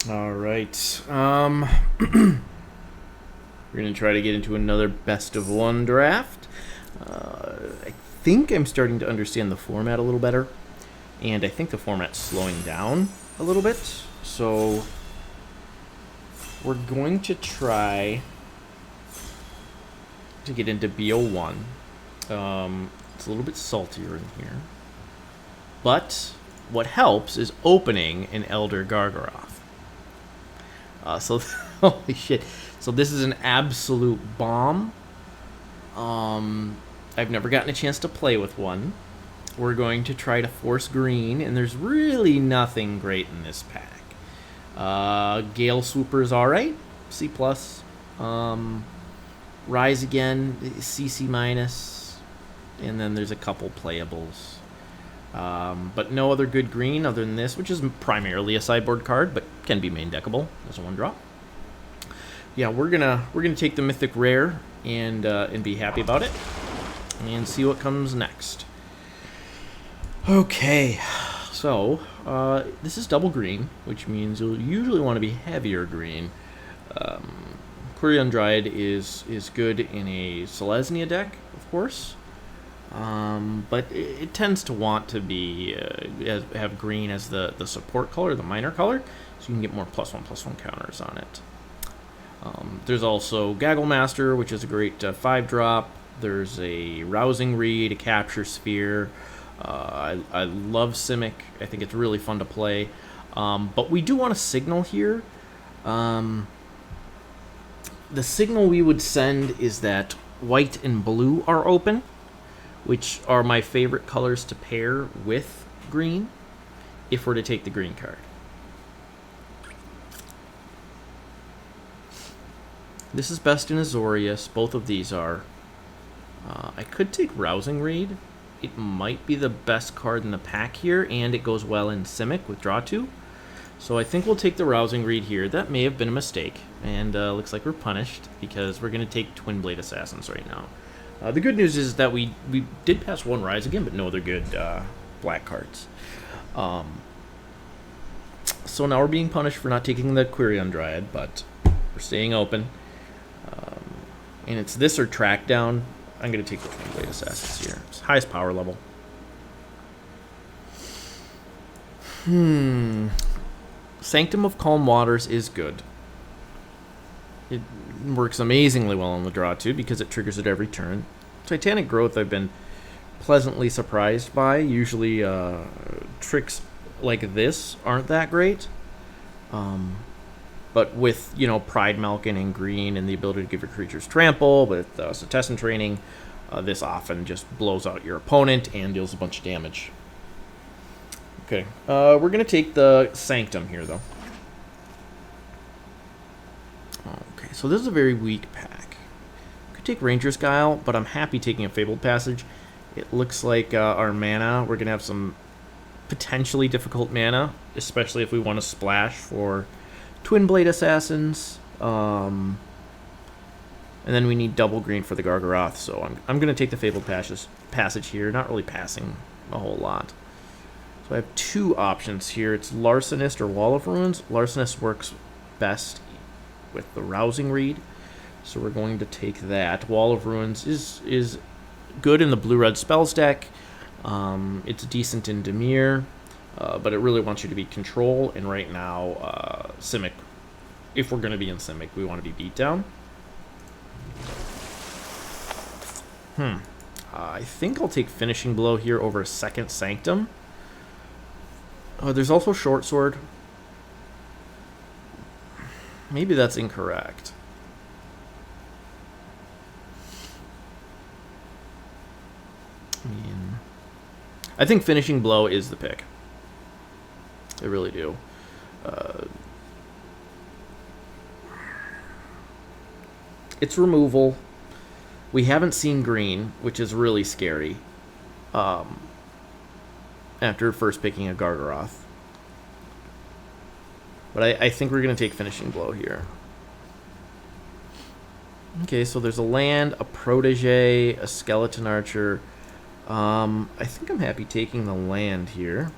All right. We're going to try to get into another best of one draft. I think I'm starting to understand the format a little better. And I think the format's slowing down a little bit. So we're going to try to get into BO1. It's a little bit saltier in here. But what helps is opening an Elder Gargaroth. Holy shit. So this is an absolute bomb. I've never gotten a chance to play with one. We're going to try to force green, and there's really nothing great in this pack. Gale Swooper's alright, C+. Rise Again, CC minus, and then there's a couple playables. But no other good green other than this, which is primarily a sideboard card, but can be main deckable as a one drop. Yeah, we're gonna take the mythic rare and be happy about it, and see what comes next. Okay, so this is double green, which means you'll usually want to be heavier green. Query Undried is good in a Selesnya deck, of course, but it tends to want to be have green as the support color, the minor color, so you can get more +1/+1 counters on it. There's also Gaggle Master, which is a great 5-drop. There's a Rousing Reed, a Capture Sphere. I love Simic. I think it's really fun to play. But we do want a signal here. The signal we would send is that white and blue are open, which are my favorite colors to pair with green if we're to take the green card. This is best in Azorius. Both of these are. I could take Rousing Reed. It might be the best card in the pack here, and it goes well in Simic with Draw 2. So I think we'll take the Rousing Reed here. That may have been a mistake, and looks like we're punished because we're going to take Twin Blade Assassins right now. The good news is that we did pass one Rise Again, but no other good black cards. So now we're being punished for not taking the Query Undried, but we're staying open. And it's this or Track Down. I'm going to take the Twin Blade Assassins here. It's highest power level. Sanctum of Calm Waters is good. It works amazingly well on the draw too because it triggers at every turn. Titanic Growth I've been pleasantly surprised by. Usually tricks like this aren't that great. But with, Pride Malkin in green and the ability to give your creatures trample with Setessan Training, this often just blows out your opponent and deals a bunch of damage. Okay, we're going to take the Sanctum here, though. Okay, so this is a very weak pack. Could take Ranger's Guile, but I'm happy taking a Fabled Passage. It looks like our mana, we're going to have some potentially difficult mana, especially if we want to splash for Twin Blade Assassins, and then we need double green for the Gargaroth, so I'm going to take the Fabled Passage here, not really passing a whole lot. So I have two options here. It's Larcenist or Wall of Ruins. Larcenist works best with the Rousing Reed, so we're going to take that. Wall of Ruins is good in the blue-red spells deck. It's decent in Dimir. But it really wants you to be control, and right now, Simic, if we're going to be in Simic, we want to be beat down. I think I'll take Finishing Blow here over a second Sanctum. There's also Short Sword. Maybe that's incorrect. I think Finishing Blow is the pick. I really do. It's removal. We haven't seen green, which is really scary. After first picking a Gargaroth. But I think we're going to take Finishing Blow here. Okay, so there's a land, a Protege, a Skeleton Archer. I think I'm happy taking the land here.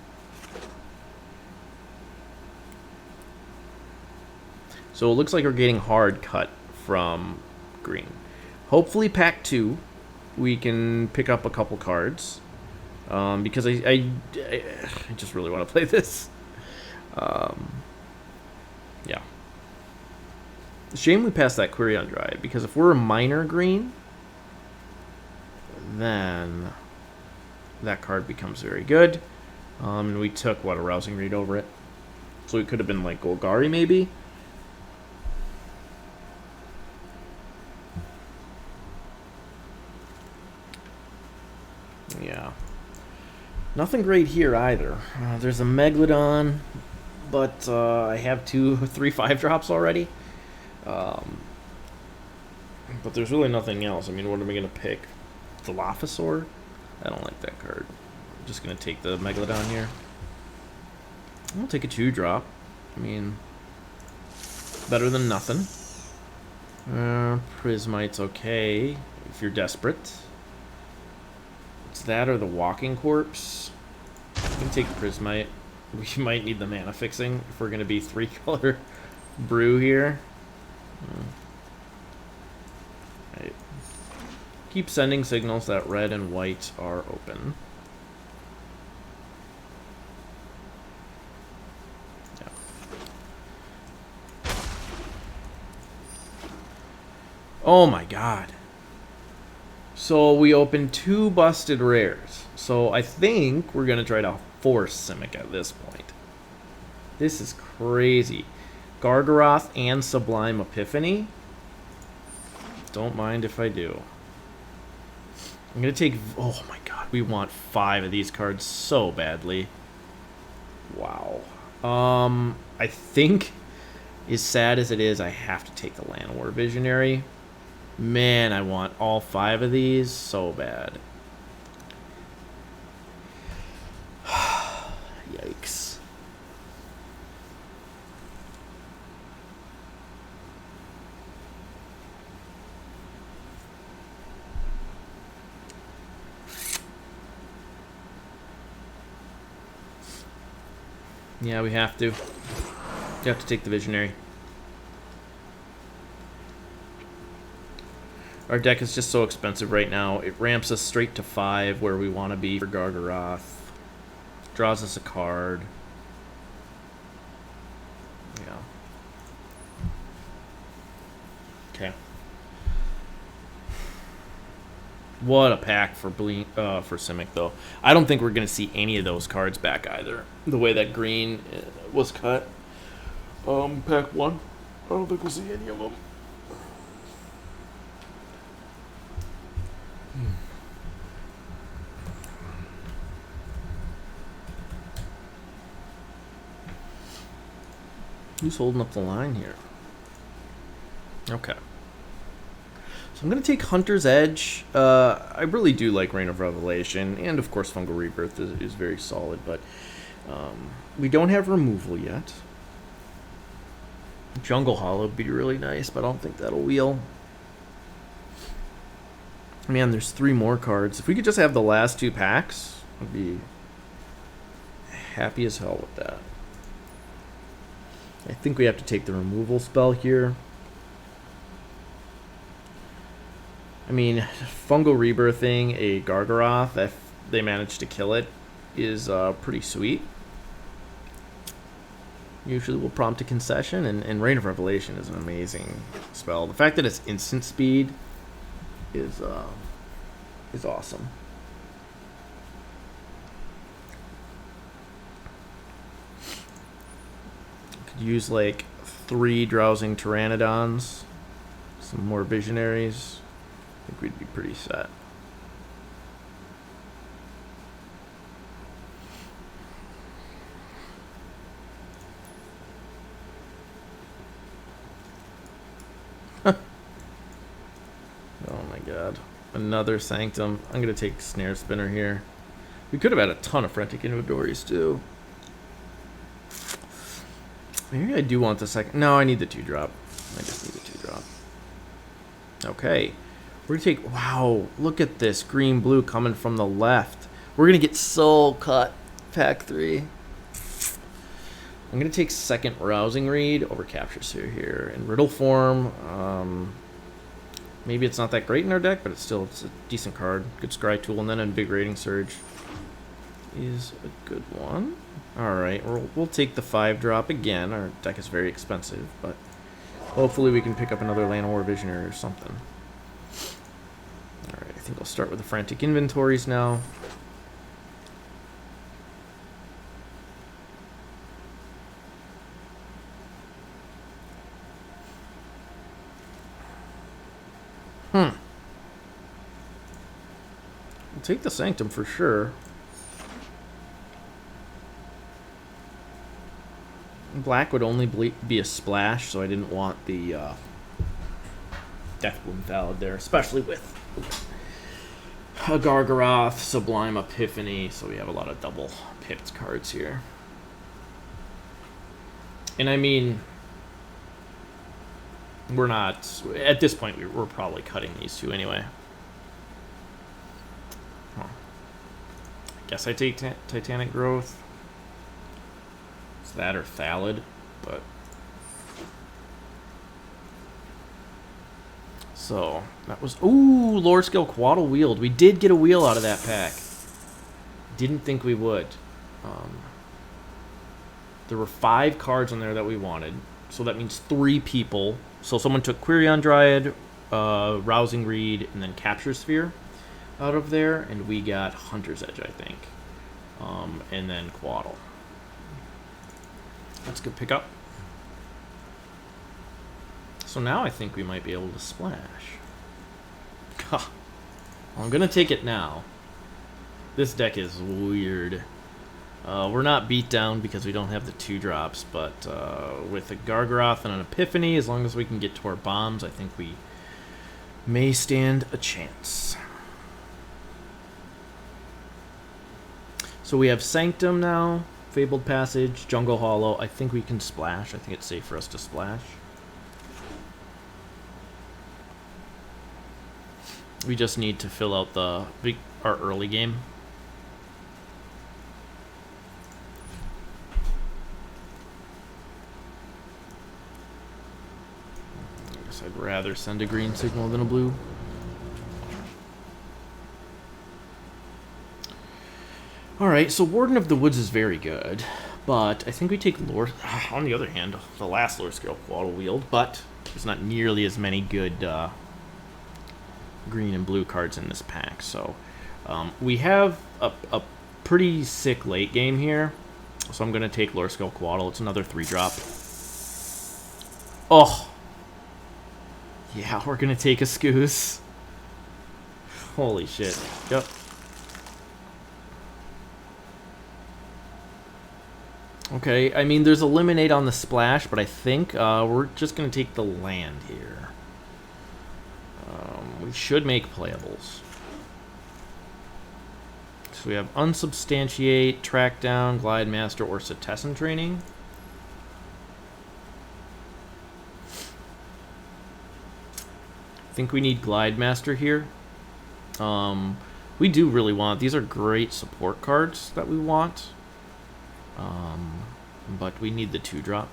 So it looks like we're getting hard cut from green. Hopefully pack 2, we can pick up a couple cards. Because I just really want to play this. Yeah. Shame we passed that Query on Dry, because if we're a minor green, then that card becomes very good. And we took, what, a Rousing Read over it. So it could have been like Golgari, maybe. Yeah. Nothing great here either. There's a Megalodon, but I have 2, 3, 5-drops already. But there's really nothing else. I mean, what am I going to pick? The Dilophosaur? I don't like that card. I'm just going to take the Megalodon here. I'll take a 2-drop. I mean, better than nothing. Prismite's okay if you're desperate. It's that or the Walking Corpse. I can take Prismite. We might need the mana fixing if we're going to be 3-color brew here. Right. Keep sending signals that red and white are open. Yeah. Oh my god. So we opened 2 busted rares. So I think we're going to try to force Simic at this point. This is crazy. Gargaroth and Sublime Epiphany. Don't mind if I do. I'm going to take... Oh my god, we want 5 of these cards so badly. Wow. I think, as sad as it is, I have to take the Llanowar Visionary. Man, I want all 5 of these so bad. Yikes. Yeah, we have to. You have to take the Visionary. Our deck is just so expensive right now. It ramps us straight to 5 where we want to be for Gargaroth. Draws us a card. Yeah. Okay. What a pack for Simic, though. I don't think we're going to see any of those cards back either. The way that green was cut. Pack 1. I don't think we'll see any of them. Who's holding up the line here? Okay. So I'm going to take Hunter's Edge. I really do like Reign of Revelation, and of course Fungal Rebirth is very solid, but we don't have removal yet. Jungle Hollow would be really nice, but I don't think that'll wheel. Man, there's 3 more cards. If we could just have the last 2 packs, I'd be happy as hell with that. I think we have to take the removal spell here. I mean, Fungal Rebirthing a Gargaroth, if they manage to kill it, is pretty sweet. Usually will prompt a concession, and Reign of Revelation is an amazing spell. The fact that it's instant speed is awesome. Could use like 3 Drowsing Pteranodons, some more Visionaries. I think we'd be pretty set. Oh my god. Another Sanctum. I'm going to take Snare Spinner here. We could have had a ton of Frantic Inventories too. Maybe I do want the second. No, I need the 2-drop. I just need the 2-drop. Okay. We're going to take... Wow. Look at this. Green-blue coming from the left. We're going to get Soul Cut. Pack 3. I'm going to take second Rousing Read over Capture Sphere here. In Riddle form, maybe it's not that great in our deck, but it's a decent card. Good Scry Tool, and then Invigorating Surge is a good one. Alright, we'll take the 5-drop again. Our deck is very expensive, but hopefully we can pick up another Llanowar Visionary or something. Alright, I think I'll start with the Frantic Inventories now. We'll take the Sanctum for sure. Black would only be a splash, so I didn't want the Death Bloom Valid there, especially with a Gargaroth, Sublime, Epiphany, so we have a lot of double pipped cards here. And I mean, we're not, at this point, we're probably cutting these two anyway. Huh. I guess I take Titanic Growth. It's that or Thallid, but... So, that was... Ooh, Lore Skill Quaddle Wield. We did get a wheel out of that pack. Didn't think we would. There were 5 cards on there that we wanted, so that means 3 people. So someone took Quirion Dryad, Rousing Read, and then Capture Sphere out of there, and we got Hunter's Edge, I think. And then Quaddle. That's a good pickup. So now I think we might be able to splash. Well, I'm going to take it now. This deck is weird. We're not beat down because we don't have the 2-drops, but with a Gargaroth and an Epiphany, as long as we can get to our bombs, I think we may stand a chance. So we have Sanctum now, Fabled Passage, Jungle Hollow. I think we can splash. I think it's safe for us to splash. We just need to fill out our early game. I guess I'd rather send a green signal than a blue. Alright, so Warden of the Woods is very good, but I think we take Lore... On the other hand, the last Lore Skill Quaddle Wield, but there's not nearly as many good green and blue cards in this pack, so we have a pretty sick late game here, so I'm going to take Lore Skill Quaddle. It's another 3-drop. Oh! Yeah, we're going to take a Scoose. Holy shit. Yep. Okay, I mean, there's Eliminate on the splash, but I think we're just going to take the land here. We should make playables. So we have Unsubstantiate, Track Down, Glide Master, or Cetizen Training. I think we need Glide Master here. We do really want... These are great support cards that we want. But we need the 2-drop.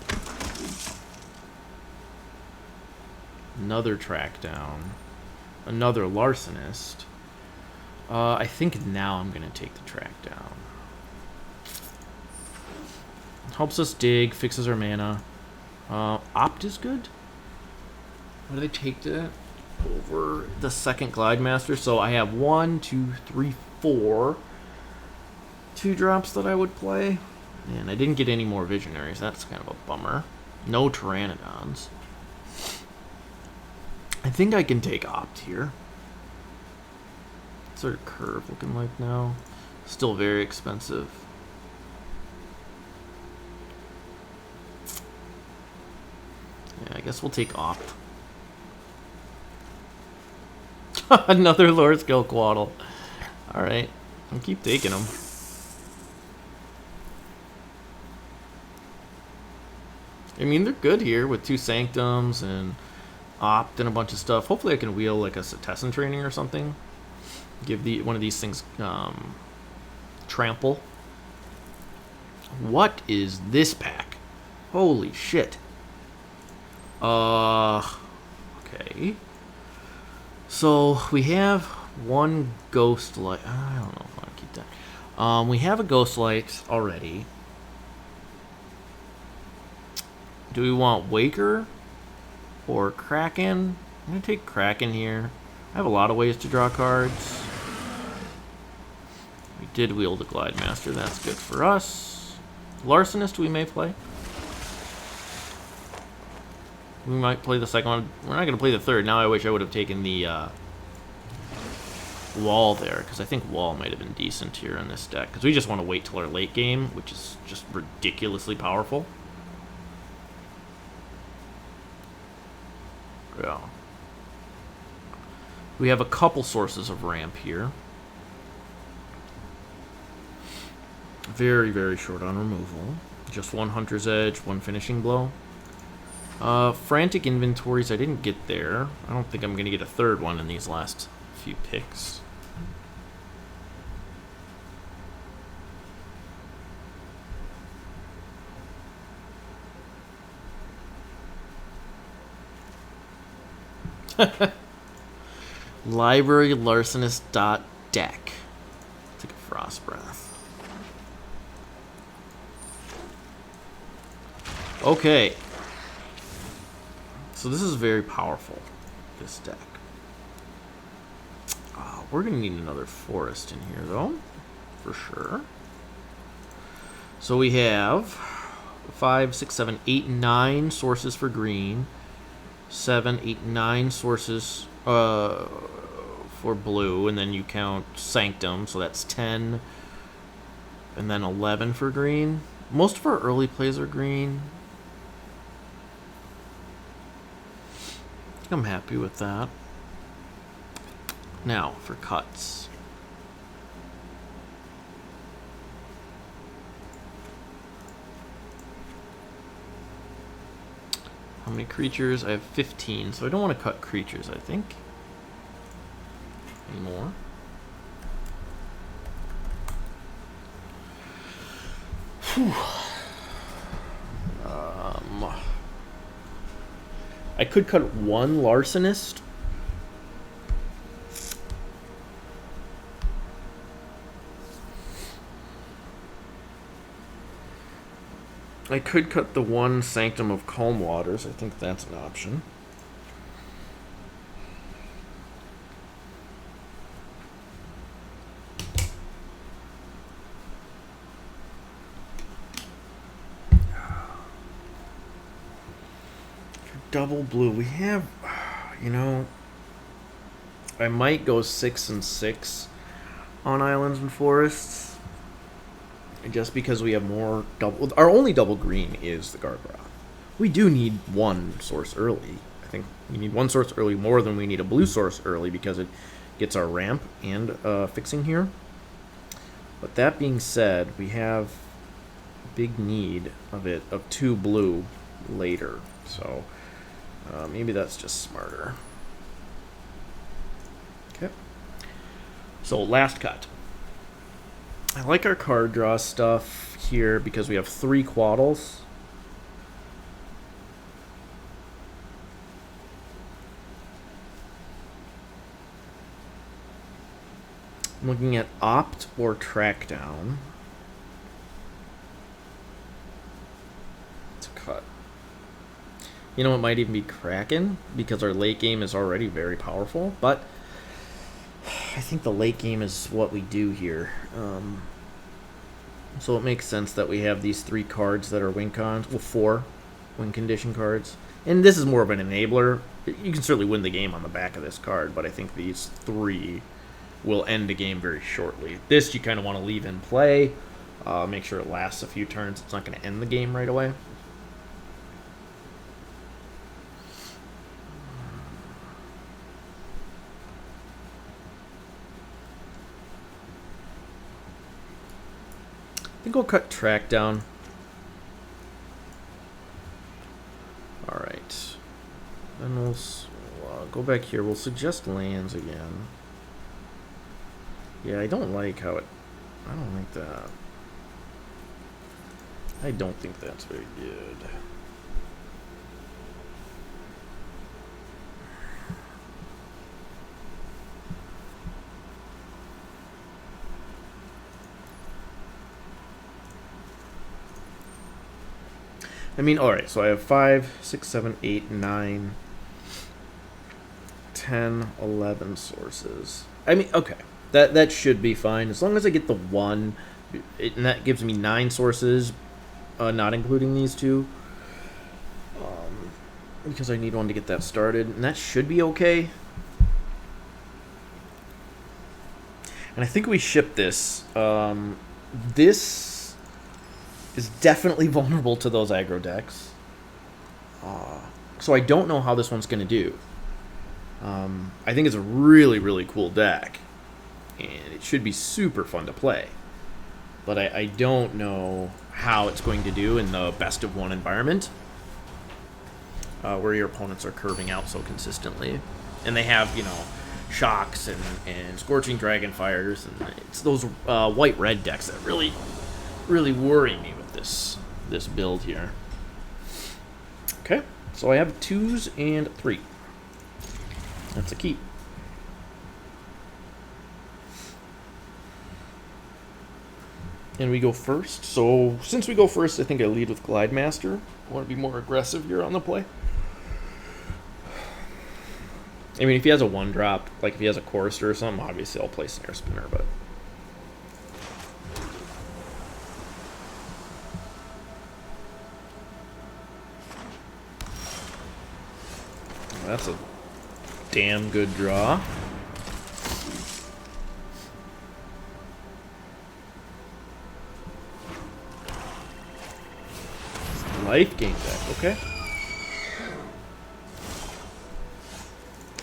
Another Track Down. Another Larcenist. I think now I'm going to take the Track Down. Helps us dig, fixes our mana. Opt is good. What do they take that? Over the second Glide Master. So I have 1, 2, 3, 4 2-drops that I would play. And I didn't get any more Visionaries. That's kind of a bummer. No Pteranodons. I think I can take Opt here. What's our curve looking like now? Still very expensive. Yeah, I guess we'll take Opt. Another Lore Skill Quaddle. Alright. I'll keep taking them. I mean, they're good here with 2 Sanctums and Opt and a bunch of stuff. Hopefully I can wheel like a Cetizen Training or something. Give one of these things Trample. What is this pack? Holy shit. Okay. So we have one ghost light. I don't know if I want to keep that. We have a ghost light already. Do we want Waker or Kraken? I'm going to take Kraken here. I have a lot of ways to draw cards. We did wield a Glide Master. That's good for us. Larcenist we may play. We might play the second one. We're not going to play the third. Now I wish I would have taken the Wall there, because I think Wall might have been decent here in this deck. Because we just want to wait till our late game, which is just ridiculously powerful. Yeah. We have a couple sources of ramp here. Very, very short on removal. Just one Hunter's Edge, one Finishing Blow. Frantic Inventories, I didn't get there. I don't think I'm going to get a third one in these last few picks. Library Larcenist .deck. Take a Frost Breath. Okay. So this is very powerful, this deck. We're going to need another forest in here, though, for sure. So we have 5, 6, 7, 8, 9 sources for green. 7, 8, 9 sources for blue, and then you count Sanctum, so that's 10, and then 11 for green. Most of our early plays are green. I think I'm happy with that. Now, for cuts. How many creatures? I have 15, so I don't want to cut creatures, I think. Anymore. Whew. I could cut one Larcenist. I could cut the one Sanctum of Calm Waters. I think that's an option. For double blue, we have, you know, I might go 6 and 6 on Islands and Forests. Just because we have more double... Our only double green is the Gargaroth. We do need one source early. I think we need one source early more than we need a blue source early because it gets our ramp and fixing here. But that being said, we have a big need of 2 blue later. So maybe that's just smarter. Okay. So last cut. I like our card draw stuff here because we have 3 Quaddles. I'm looking at Opt or Track Down. It's a cut. You know, it might even be Kraken because our late game is already very powerful, but I think the late game is what we do here. So it makes sense that we have these 3 cards that are win cons. Well, 4 win condition cards. And this is more of an enabler. You can certainly win the game on the back of this card, but I think these 3 will end the game very shortly. This you kind of want to leave in play. Make sure it lasts a few turns. It's not going to end the game right away. I think we'll cut Track Down. Alright. Then we'll go back here. We'll suggest lands again. Yeah, I don't like how it... I don't like that. I don't think that's very good. I mean, alright, so I have 5, 6, 7, 8, 9, 10, 11 sources. I mean, okay. That should be fine. As long as I get the one, and that gives me 9 sources, not including these two. Because I need one to get that started. And that should be okay. And I think we ship this. This is definitely vulnerable to those aggro decks. So I don't know how this one's going to do. I think it's a really, really cool deck. And it should be super fun to play. But I don't know how it's going to do in the best of one environment. Where your opponents are curving out so consistently. And they have, you know, shocks and scorching dragonfires. And it's those white-red decks that really, really worry me with this build here. Okay, so I have 2s and 3. That's a keep. And we go first. So since we go first, I think I lead with Glide Master. I want to be more aggressive here on the play. I mean, if he has a 1-drop, like if he has a Chorister or something, obviously I'll play Snare Spinner, but... That's a damn good draw. Life gain deck, okay.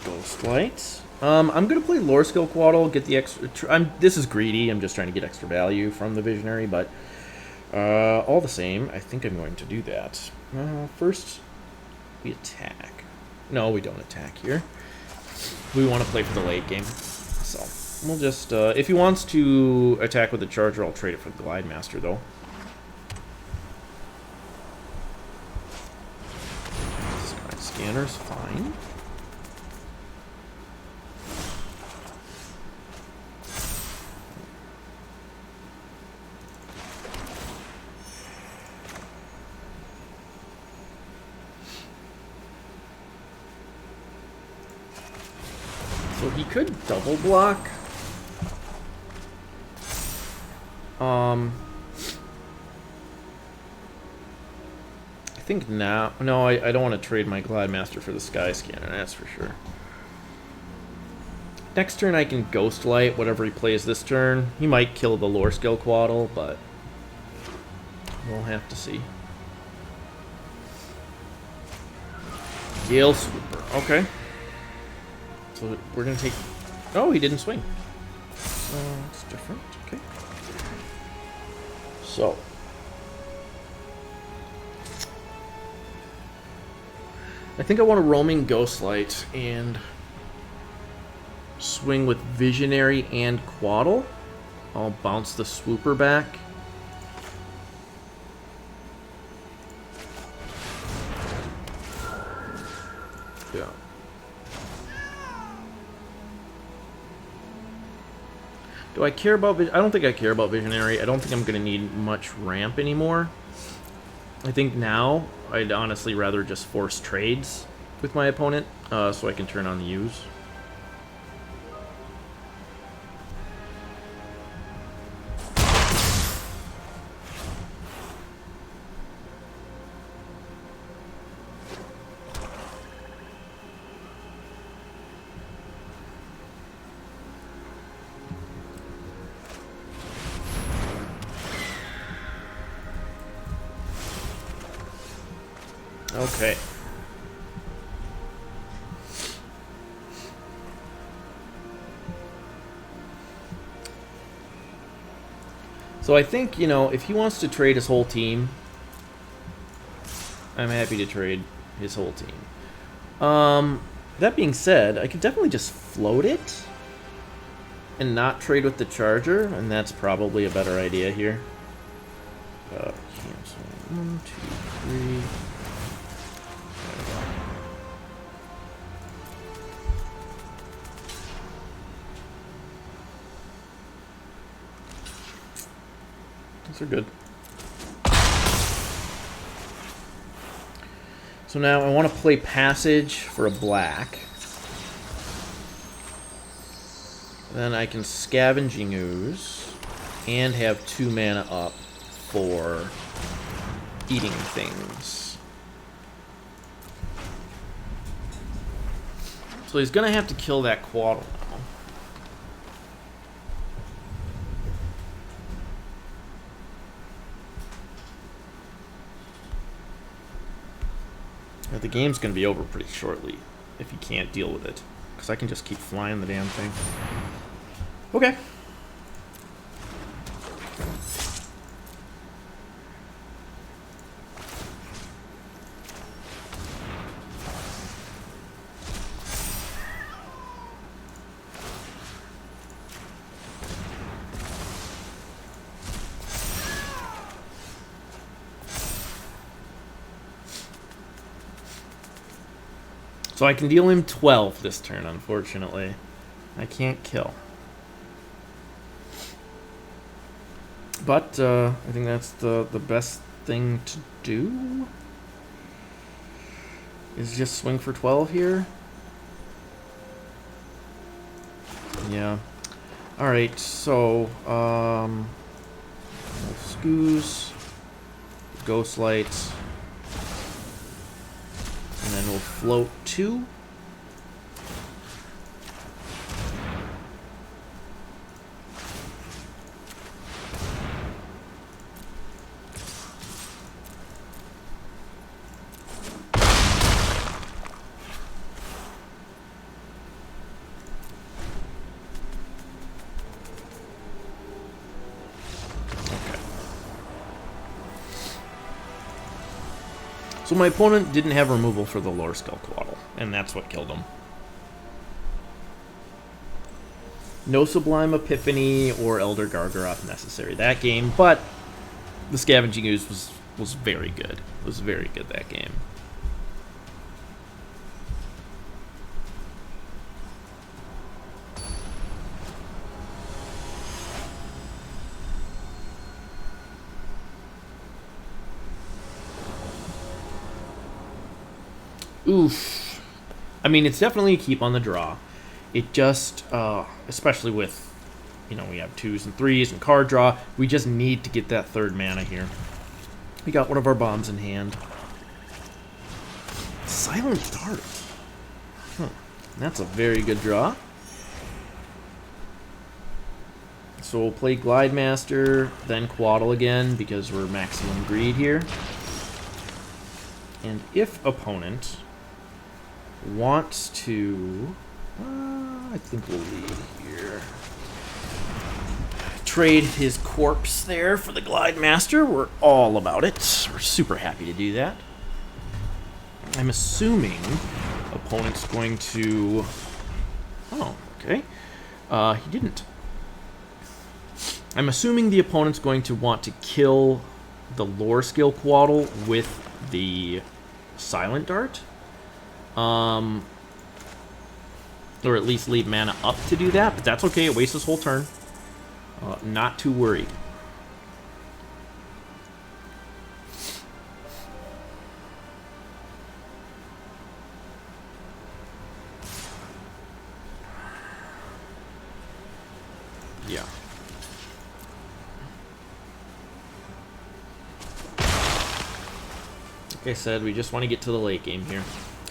Ghost Light. I'm gonna play Lore Skill Quaddle, get the extra. This is greedy. I'm just trying to get extra value from the Visionary, but all the same, I think I'm going to do that. First, we attack. No, we don't attack here. We want to play for the late game, so we'll just. If he wants to attack with the Charger, I'll trade it for the Glide Master, though. Scanner's fine. So he could double block. I think now... No, I don't want to trade my Glide Master for the Sky Scanner, that's for sure. Next turn I can Ghost Light whatever he plays this turn. He might kill the Lore Skill Quaddle, but we'll have to see. Gale Swooper, okay. So we're going to take... Oh, he didn't swing. So it's different, okay. So... I think I want a Roaming Ghostlight and swing with Visionary and Quaddle. I'll bounce the Swooper back. Yeah. Do I care about... I don't think I care about Visionary. I don't think I'm going to need much ramp anymore. I think now I'd honestly rather just force trades with my opponent so I can turn on the use. Okay. So I think, you know, if he wants to trade his whole team, I'm happy to trade his whole team. That being said, I could definitely just float it and not trade with the Charger, and that's probably a better idea here. Cancel. 1, 2, 3. Those are good. So now I want to play Passage for a black. Then I can Scavenging Ooze and have 2 mana up for eating things. So he's going to have to kill that Quaddle now. But the game's going to be over pretty shortly if he can't deal with it. Because I can just keep flying the damn thing. Okay. So I can deal him 12 this turn, unfortunately. I can't kill. But I think that's the best thing to do. Is just swing for 12 here. Yeah. Alright, so Scoos, Ghost Light, and then we'll float 2. So my opponent didn't have removal for the Lore Skull Quaddle, and that's what killed him. No Sublime Epiphany or Elder Gargaroth necessary that game, but the Scavenging Ooze was very good. It was very good that game. Oof. I mean, it's definitely a keep on the draw. It just, especially with, you know, we have 2s and 3s and card draw, we just need to get that 3rd mana here. We got one of our bombs in hand. Silent Dart. That's a very good draw. So we'll play Glide Master, then Quaddle again, because we're maximum greed here. And if opponent wants to, I think we'll leave here. Trade his corpse there for the Glide Master. We're all about it. We're super happy to do that. I'm assuming opponent's going to... Oh, okay. He didn't. I'm assuming the opponent's going to want to kill the Lore Skill Quaddle with the Silent Dart. Or at least leave mana up to do that, but that's okay. It wastes his whole turn. Not too worried. Yeah. Like I said, we just want to get to the late game here.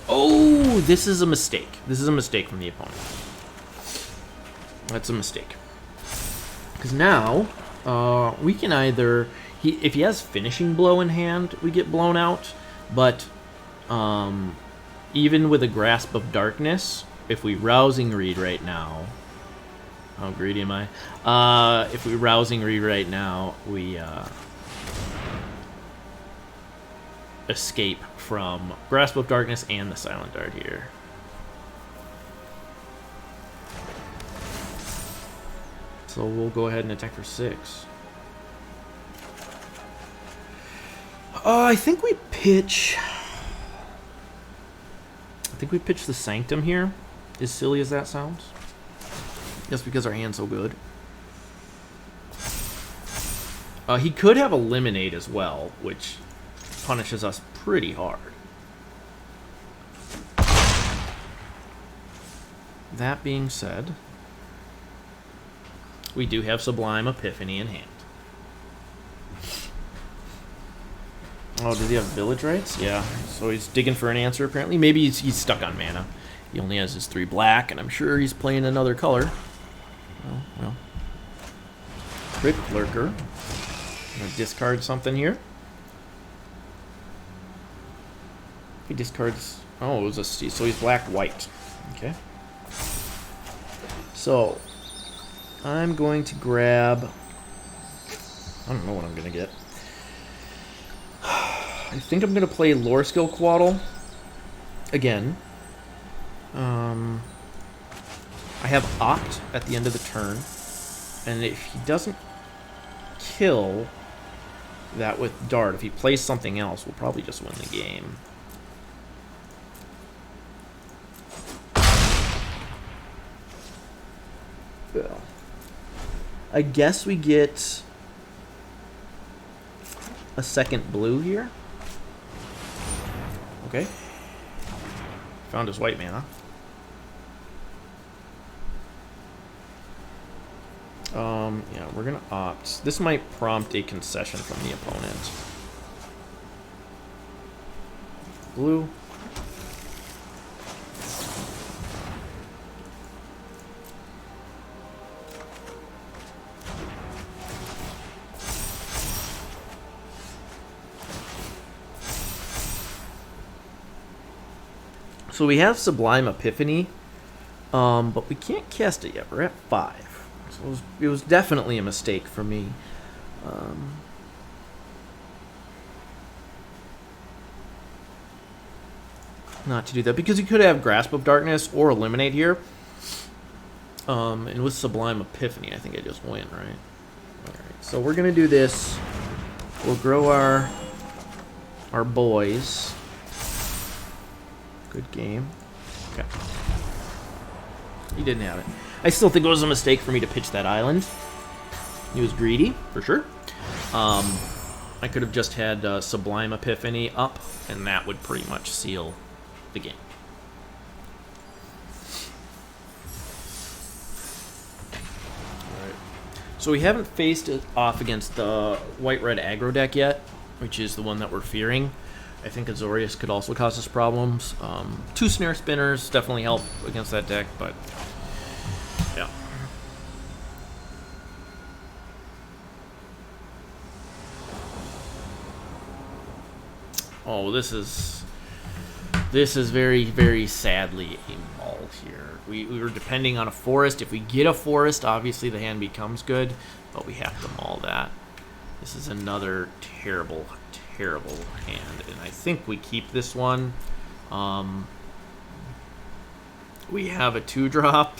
Oh, this is a mistake. This is a mistake from the opponent. That's a mistake. Because now, we can either... if he has Finishing Blow in hand, we get blown out. But even with a Grasp of Darkness, if we Rousing Read right now... How greedy am I? If we Rousing Read right now, we escape from Grasp of Darkness and the Silent Dart here. So we'll go ahead and attack for 6. I think we pitch... the Sanctum here, as silly as that sounds. Just because our hand's so good. He could have Eliminate as well, which punishes us pretty hard. That being said, we do have Sublime Epiphany in hand. Oh, does he have village rights? Yeah, so he's digging for an answer apparently. Maybe he's stuck on mana. He only has his 3 black, and I'm sure he's playing another color. Oh, well. Crit Lurker. I'm gonna discard something here. He discards... Oh, it was a... So he's black-white. Okay. So, I'm going to grab... I don't know what I'm gonna get. I think I'm going to play Lore Skill Quaddle again. I have Opt at the end of the turn, and if he doesn't kill that with Dart, if he plays something else, we'll probably just win the game. Well, I guess we get a second blue here. Okay. Found his white mana. Yeah, we're gonna opt. This might prompt a concession from the opponent. Blue. So we have Sublime Epiphany, but we can't cast it yet. We're at 5. So it was definitely a mistake for me. Not to do that, because you could have Grasp of Darkness or Eliminate here. And with Sublime Epiphany, I think I just win, right? Alright, so we're going to do this. We'll grow our boys. Good game. Okay. He didn't have it. I still think it was a mistake for me to pitch that island. He was greedy, for sure. I could have just had Sublime Epiphany up, and that would pretty much seal the game. Alright. So we haven't faced it off against the white-red aggro deck yet, which is the one that we're fearing. I think Azorius could also cause us problems. 2 Snare Spinners definitely help against that deck, but yeah. Oh, this is very, very sadly a mull here. We were depending on a forest. If we get a forest, obviously the hand becomes good, but we have to mull that. This is another terrible hand, and I think we keep this one. We have a 2-drop.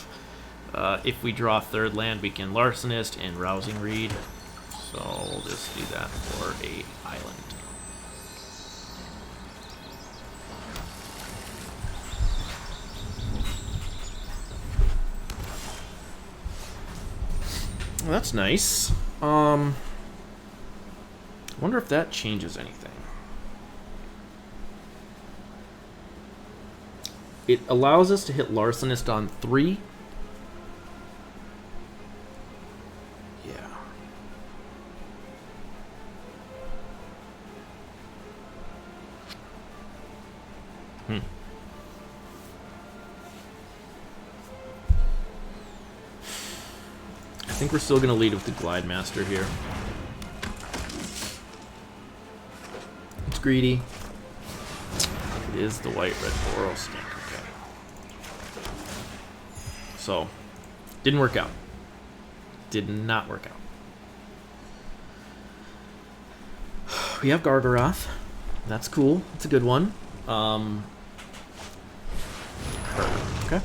If we draw 3rd land, we can Larcenist and Rousing Reed. So we'll just do that for a island. Well, that's nice. I wonder if that changes anything. It allows us to hit Larcenist on 3. Yeah. I think we're still going to lead with the Glide Master here. It's greedy. It is the white-red Boros stink. Okay. So, didn't work out. Did not work out. We have Gargaroth. That's cool. That's a good one. Okay.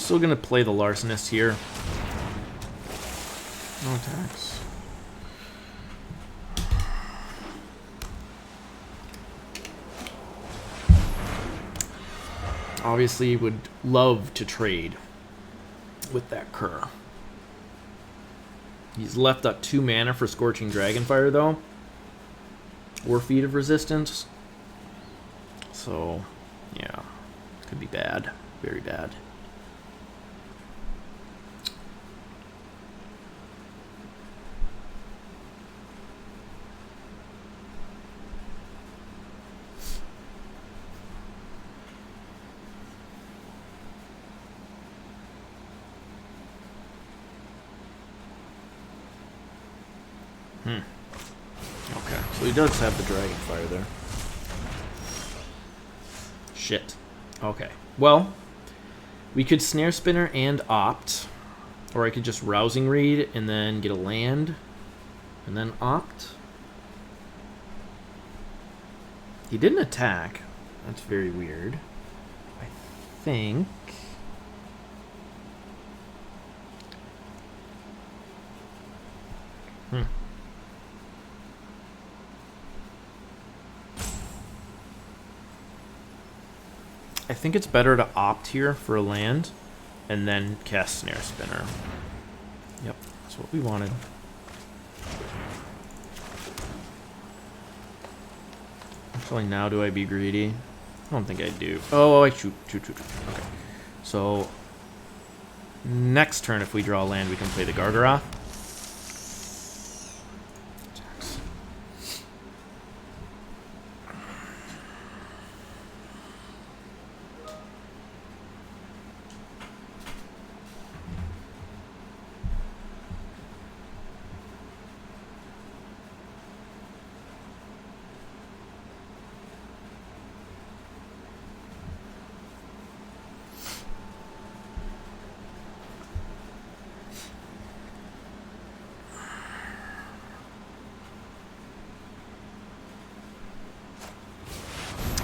still gonna play the Larcenist here. No attacks. Obviously would love to trade with that Cur. He's left up 2 mana for Scorching Dragonfire though. Or Feet of Resistance. So, yeah. Could be bad. Very bad. Okay, so he does have the Dragonfire there. Shit. Okay. Well, we could Snare Spinner and opt. Or I could just Rousing Reed and then get a land. And then opt. He didn't attack. That's very weird. I think... I think it's better to opt here for a land and then cast Snare Spinner. Yep, that's what we wanted. Actually, now do I be greedy? I don't think I do. Oh, I shoot. Okay. So, next turn, if we draw a land, we can play the Gargaroth.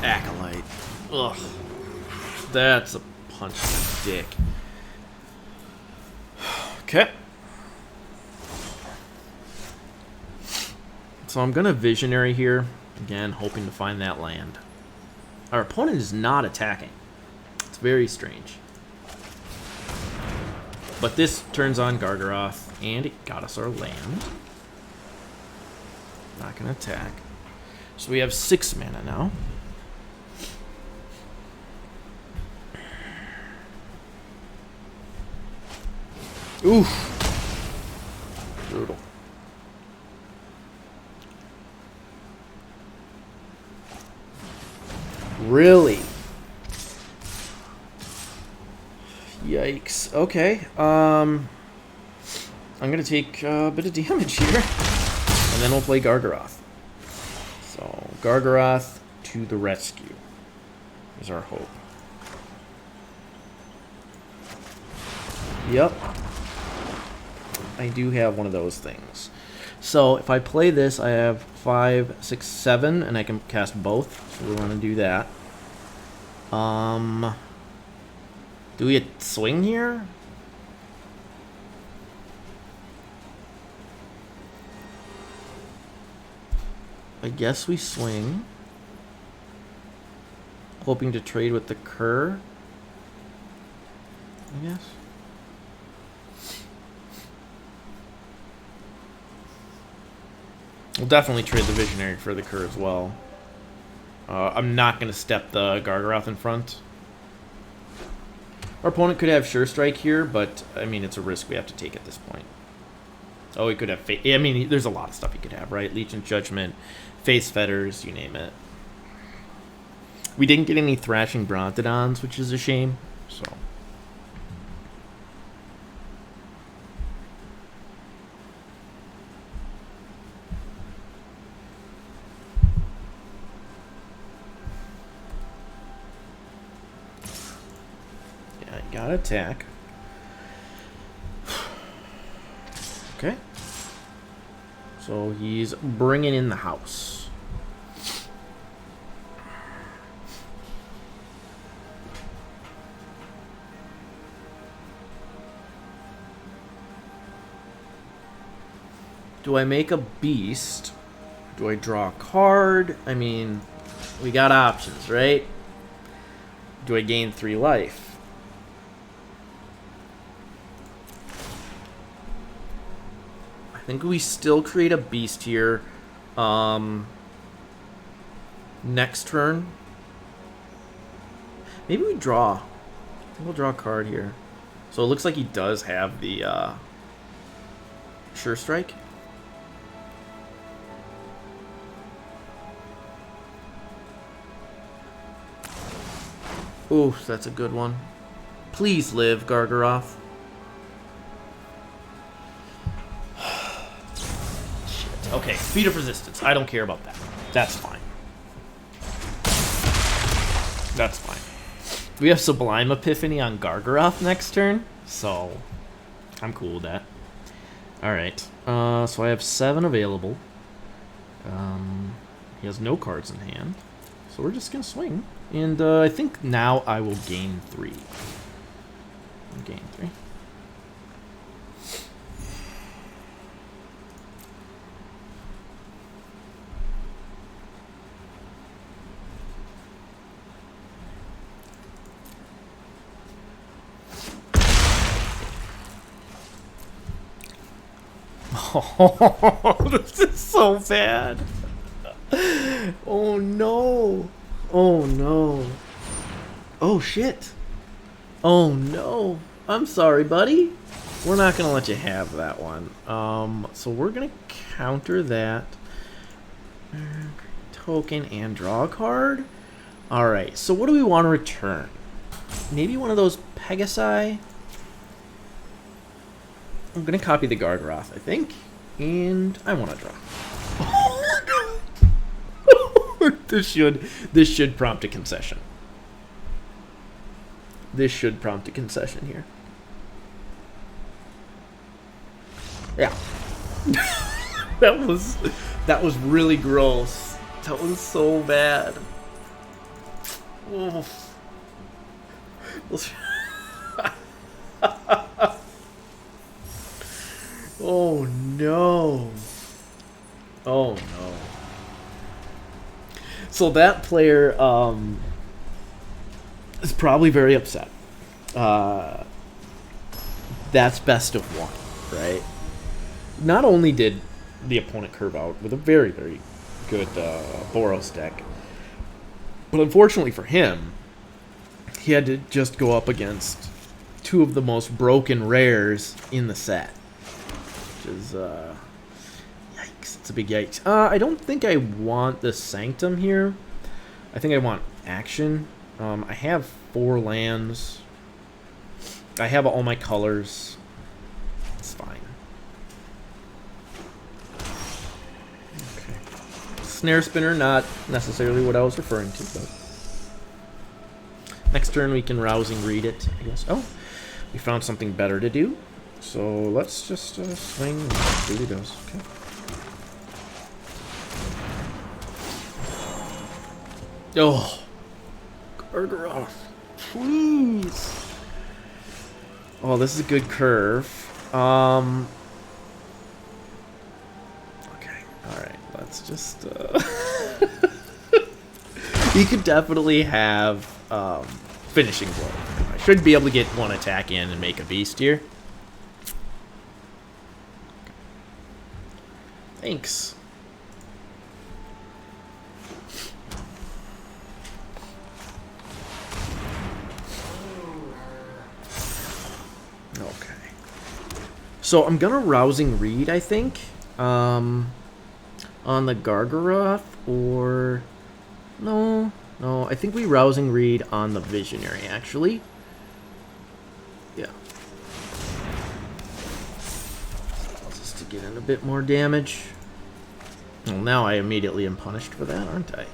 Acolyte. Ugh. That's a punch in the dick. Okay. So I'm gonna Visionary here. Again, hoping to find that land. Our opponent is not attacking. It's very strange. But this turns on Gargaroth, and it got us our land. Not gonna attack. So we have 6 mana now. Oof. Brutal. Really? Yikes. Okay. I'm gonna take a bit of damage here. And then we'll play Gargaroth. So, Gargaroth to the rescue is our hope. Yep. I do have one of those things. So if I play this, I have 5, 6, 7, and I can cast both. So we're going to do that. Do we swing here? I guess we swing. Hoping to trade with the Cur, I guess. We'll definitely trade the Visionary for the Cur as well. I'm not going to step the Gargaroth in front. Our opponent could have Sure Strike here, but, I mean, it's a risk we have to take at this point. Oh, he could have... I mean, there's a lot of stuff he could have, right? Legion's Judgment, Face Fetters, you name it. We didn't get any Thrashing Brontodons, which is a shame, so... Gotta attack. Okay. So he's bringing in the house. Do I make a beast? Do I draw a card? I mean, we got options, right? Do I gain 3 life? I think we still create a beast here. Next turn. Maybe we draw. I think we'll draw a card here. So it looks like he does have the Sure Strike. Ooh, that's a good one. Please live, Gargaroth. Shit. Okay, Speed of Resistance. I don't care about that. That's fine. That's fine. We have Sublime Epiphany on Gargaroth next turn, so I'm cool with that. Alright, so I have 7 available. He has no cards in hand, so we're just going to swing. And I think now I will gain 3. Gain 3. Oh, this is so bad. Oh no. Oh no. Oh shit. Oh no. I'm sorry, buddy. We're not gonna let you have that one. So we're gonna counter that. Token and draw a card. Alright, so what do we want to return? Maybe one of those Pegasi? I'm gonna copy the Gargaroth, I think. And I wanna draw. This should prompt a concession. This should prompt a concession here. Yeah. that was really gross. That was so bad. Oh. Oh no. Oh no. So that player is probably very upset. That's best of 1, right? Not only did the opponent curve out with a very, very good Boros deck, but unfortunately for him, he had to just go up against 2 of the most broken rares in the set. Which is, yikes. It's a big yikes. I don't think I want the Sanctum here. I think I want action. I have 4 lands. I have all my colors. It's fine. Okay. Snare Spinner, not necessarily what I was referring to, but... Next turn we can Rousing Read it, I guess. Oh, we found something better to do. So let's just swing and see what it does. Okay. Oh, Gargaroth, please. Oh, this is a good curve. Okay, all right. Let's just. He could definitely have Finishing Blow. I should be able to get 1 attack in and make a beast here. Thanks. Okay. So I'm gonna Rousing Read, I think, on the Gargaroth, or no, I think we Rousing Read on the Visionary, actually. Yeah. Just to get in a bit more damage. Well, now I immediately am punished for that, aren't I?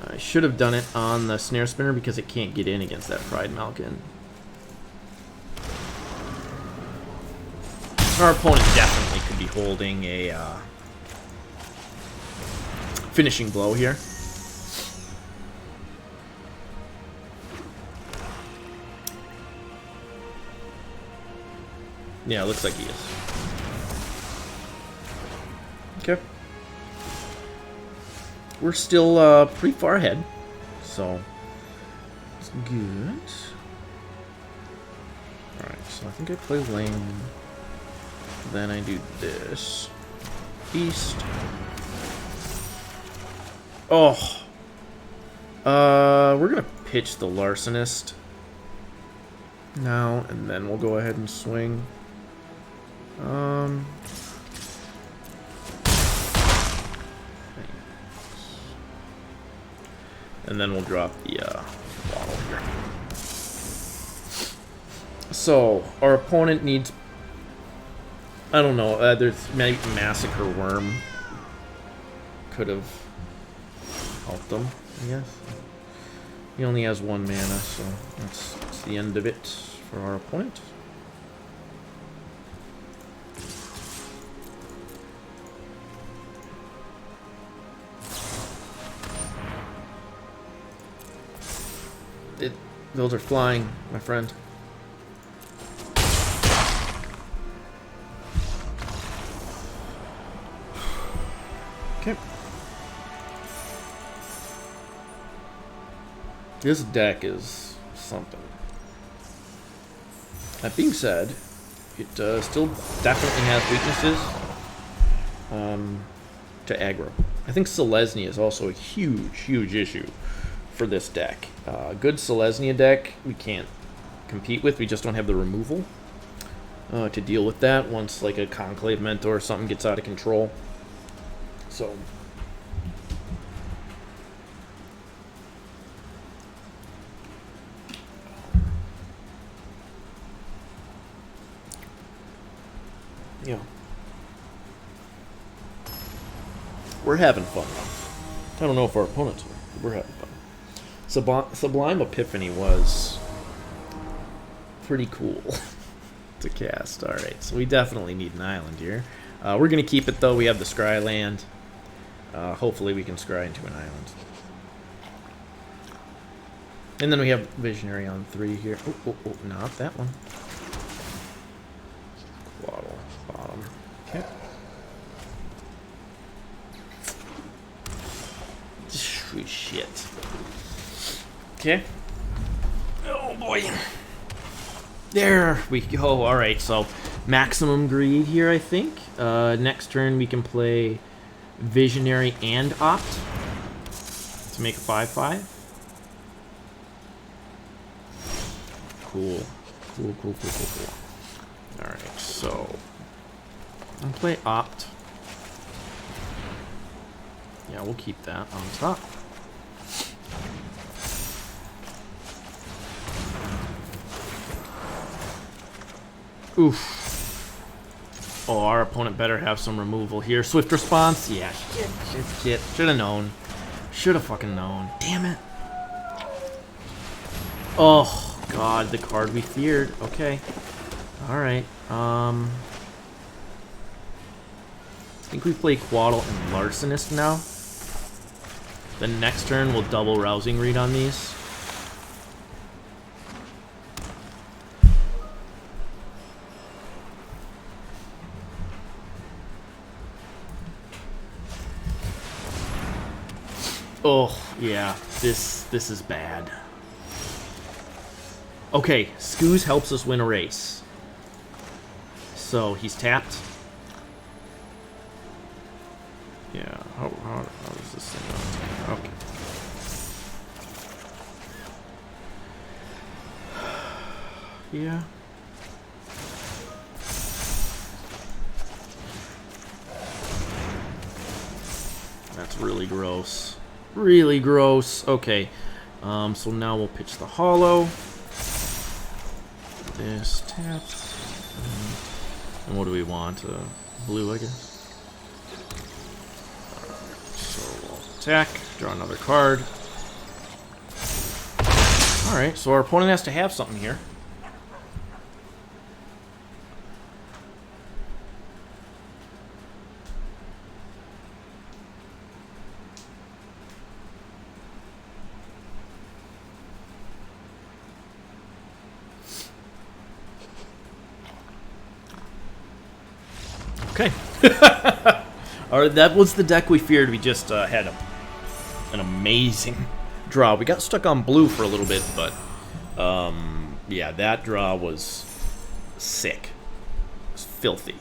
I should have done it on the Snare Spinner because it can't get in against that Pride Malkin. Our opponent definitely could be holding a Finishing Blow here. Yeah, it looks like he is. Okay. We're still pretty far ahead, so it's good. Alright, so I think I play lane. Then I do this. East. Oh. We're gonna pitch the Larcenist now, and then we'll go ahead and swing. And then we'll drop the bottle here. So, our opponent needs... I don't know, there's maybe Massacre Worm. Could have helped him, I guess. He only has 1 mana, so that's the end of it for our opponent. Those are flying, my friend. Okay. This deck is something. That being said, it still definitely has weaknesses to aggro. I think Selesnya is also a huge issue for this deck. Good Selesnya deck we can't compete with. We just don't have the removal to deal with that once like a Conclave Mentor or something gets out of control. So yeah, we're having fun. I don't know if our opponents are, but we're having fun. Sublime Epiphany was pretty cool to cast. Alright, so we definitely need an island here. We're going to keep it, though. We have the Scry land. Hopefully we can scry into an island. And then we have Visionary on 3 here. Oh, not that one. Quaddle, bottom. Okay. Sweet shit. Okay. Oh boy. There we go. Alright, so maximum greed here, I think. Next turn we can play Visionary and Opt to make a 5/5. Cool. Alright, so I'll play Opt. Yeah, we'll keep that on top. Oof. Oh, our opponent better have some removal here. Swift response? Yeah, shit. Should have known. Should have fucking known. Damn it. Oh, God, the card we feared. Okay. Alright. I think we play Quaddle and Larcenist now. The next turn we'll double Rousing Read on these. Oh, yeah, this is bad. Okay, Scooz helps us win a race. So, he's tapped. Yeah, how does this thing go? Okay. Yeah. That's really gross. Really gross. Okay. So now we'll pitch the hollow. This taps. And what do we want? Blue, I guess. So we'll attack, draw another card. Alright, so our opponent has to have something here. Okay. That was the deck we feared. We just had an amazing draw. We got stuck on blue for a little bit, but yeah, that draw was sick. It was filthy.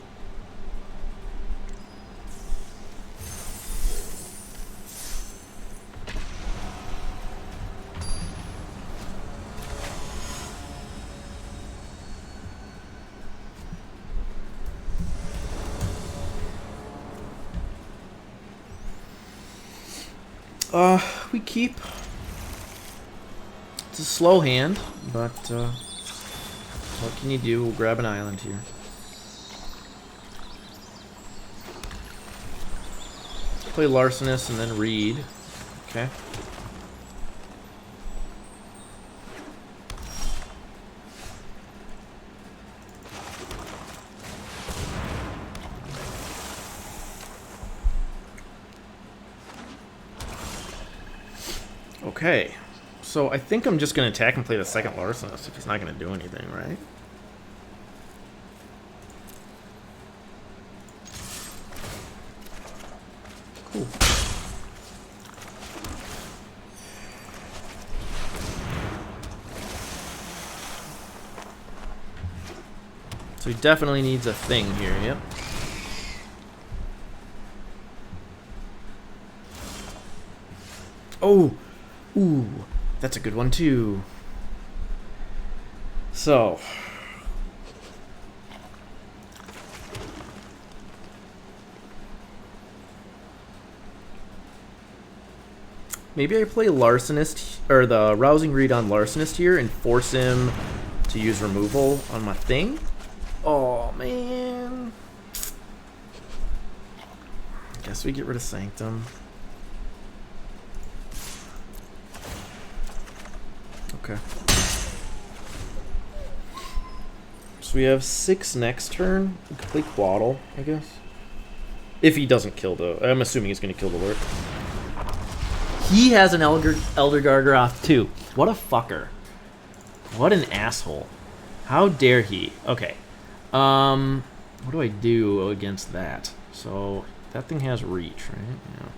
We keep. It's a slow hand, but what can you do? We'll grab an island here. Play Larcenous and then read. Okay. Okay, so I think I'm just going to attack and play the second Larcenous if he's not going to do anything, right? Cool. So he definitely needs a thing here, yep. Oh! Ooh, that's a good one too. So, maybe I play Larcenist, or the Rousing Read on Larcenist here and force him to use removal on my thing. Oh man. Guess we get rid of Sanctum. Okay. So we have 6 next turn. We could play Quaddle, I guess. If he doesn't kill the... I'm assuming he's going to kill the lurk. He has an Elder Gargaroth too. What a fucker. What an asshole. How dare he? Okay. What do I do against that? So, that thing has reach, right? Yeah.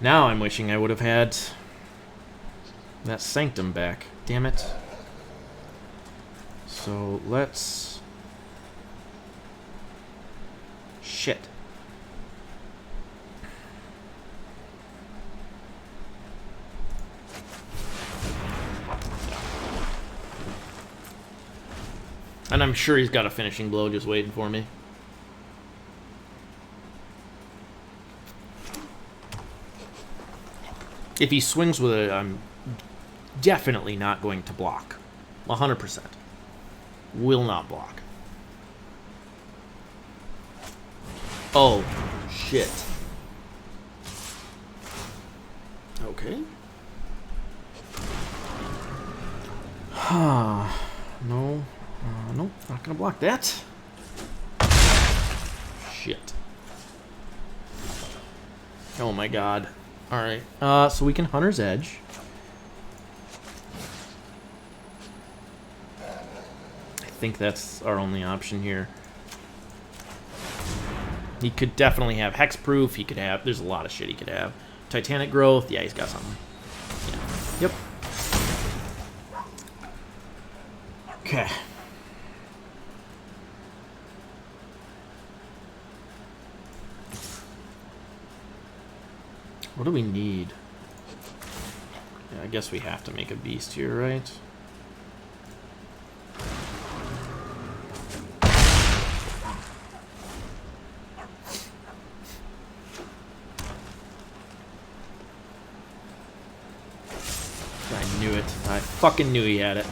Now I'm wishing I would have had that Sanctum back. Damn it. So let's... Shit. And I'm sure he's got a finishing blow just waiting for me. If he swings with it, I'm definitely not going to block. 100%. Will not block. Oh, shit. Okay. No. Nope, not gonna block that. Shit. Oh my god. Alright, so we can Hunter's Edge. I think that's our only option here. He could definitely have Hexproof, he could have... There's a lot of shit he could have. Titanic Growth, yeah, he's got something. Yeah. Yep. Okay. What do we need? Yeah, I guess we have to make a beast here, right? I knew it. I fucking knew he had it.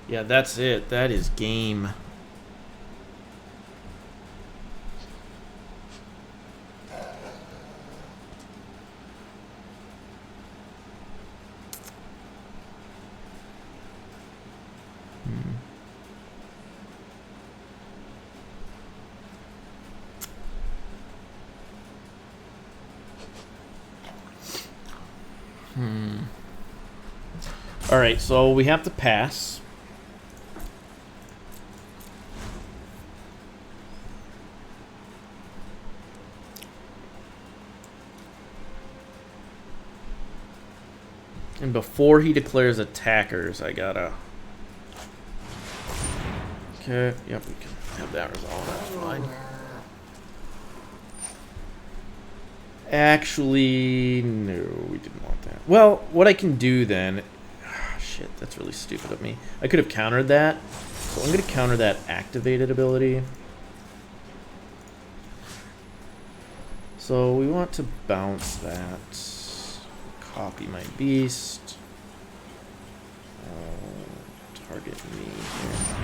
Yeah, that's it. That is game. Alright, so we have to pass. And before he declares attackers, I gotta... Okay, yep, we can have that resolved, that's fine. Actually, no, we didn't want that. Well, what I can do then... shit, that's really stupid of me. I could have countered that. So I'm going to counter that activated ability. So we want to bounce that. Copy my beast. Target me here.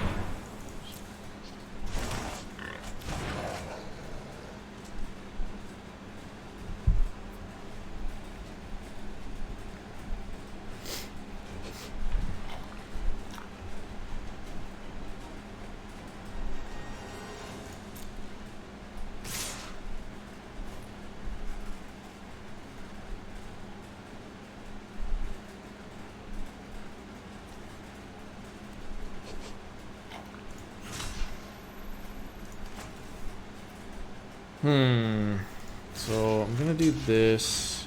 So I'm gonna do this.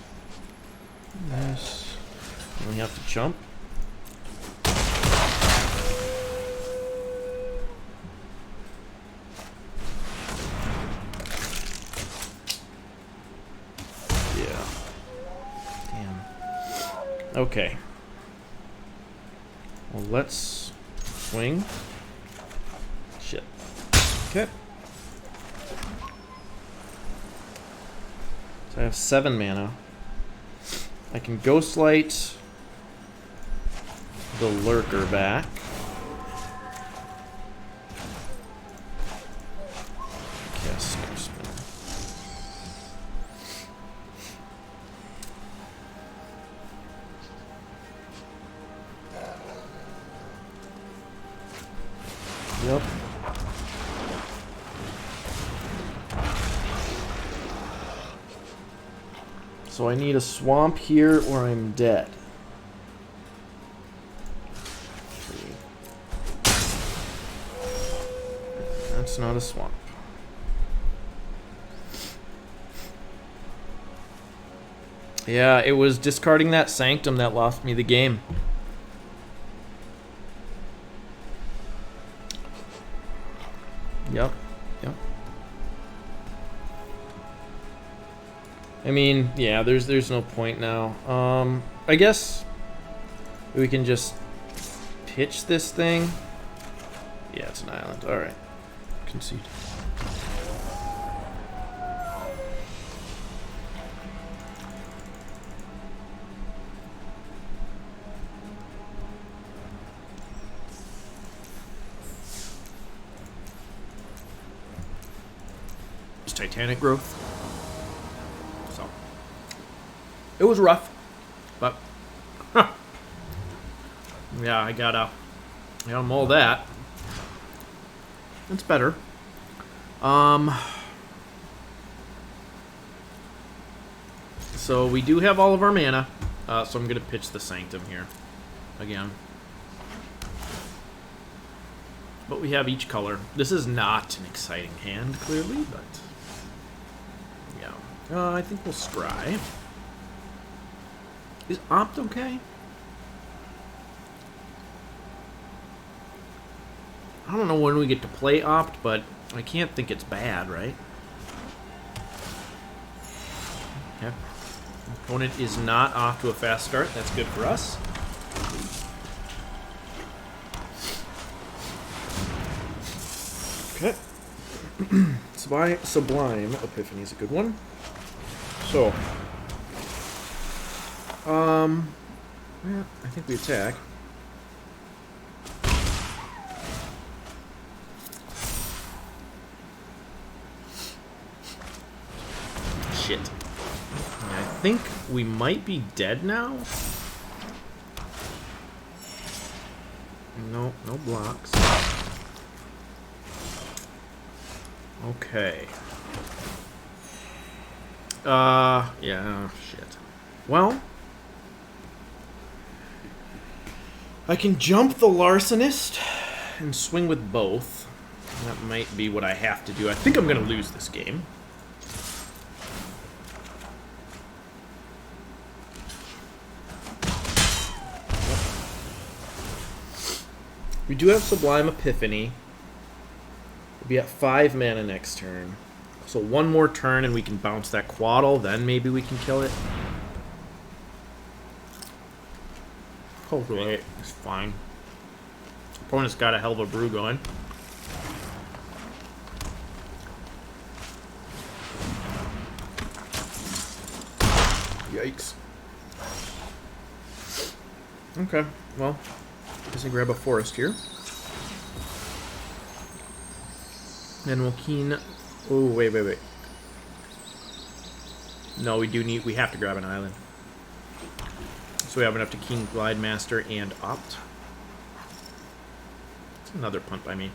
This. And we have to jump. Yeah. Damn. Okay. Well, let's swing. Shit. Okay. I have 7 mana. I can Ghostlight the Lurker back. Cast Snowspin. Yep. So I need a swamp here or I'm dead. That's not a swamp. Yeah, it was discarding that Sanctum that lost me the game. Yep. I mean, yeah, there's no point now. I guess we can just pitch this thing. Yeah, it's an island. All right. Concede. It's Titanic growth. It was rough, but yeah, I gotta mull that. It's better. So we do have all of our mana, so I'm gonna pitch the Sanctum here again. But we have each color. This is not an exciting hand, clearly, but yeah. I think we'll scry. Is Opt okay? I don't know when we get to play Opt, but I can't think it's bad, right? Okay. Opponent is not off to a fast start. That's good for us. Okay. Sublime Epiphany is a good one. So, yeah, I think we attack. Shit. I think we might be dead now. No, no blocks. Okay. Yeah, shit. Well, I can jump the Larcenist and swing with both. That might be what I have to do. I think I'm going to lose this game. We do have Sublime Epiphany. We'll be at 5 mana next turn. So one more turn and we can bounce that Quaddle, then maybe we can kill it. Hopefully it's fine. Opponent's got a hell of a brew going. Yikes. Okay, well, I guess I grab a forest here. Then we'll keen... Oh, wait. No, we have to grab an island. So we have enough to keen Glide Master and Opt. It's another punt by me.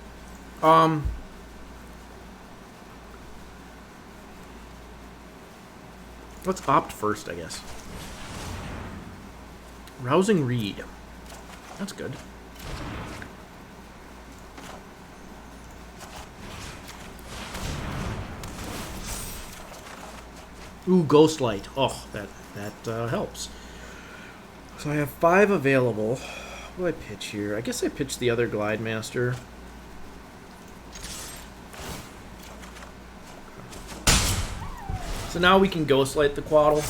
Let's Opt first, I guess. Rousing Reed. That's good. Ooh, Ghostlight. Oh, that helps. So I have 5 available. What do I pitch here? I guess I pitch the other Glide Master. So now we can Ghostlight the Quaddle.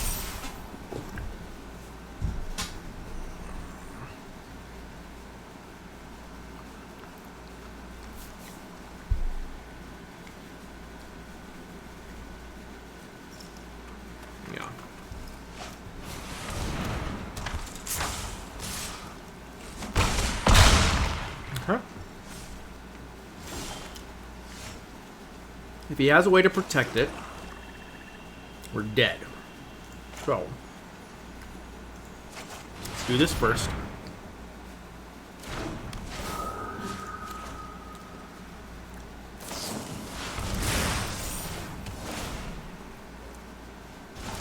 If he has a way to protect it, we're dead. So, let's do this first.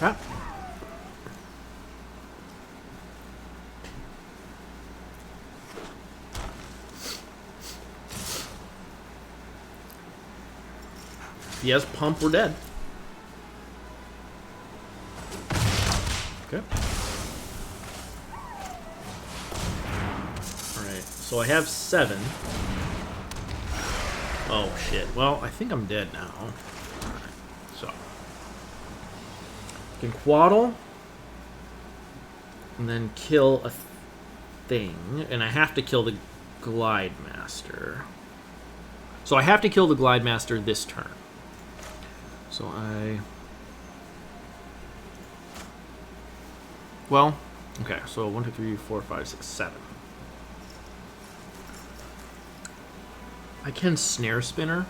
Ah. If he has pump, we're dead. Okay. Alright, so I have 7. Oh, shit. Well, I think I'm dead now. Alright, so. I can Quaddle. And then kill a thing. And I have to kill the Glide Master. So I have to kill the Glide Master this turn. So well, okay, so 1, 2, 3, 4, 5, 6, 7. I can Snare Spinner.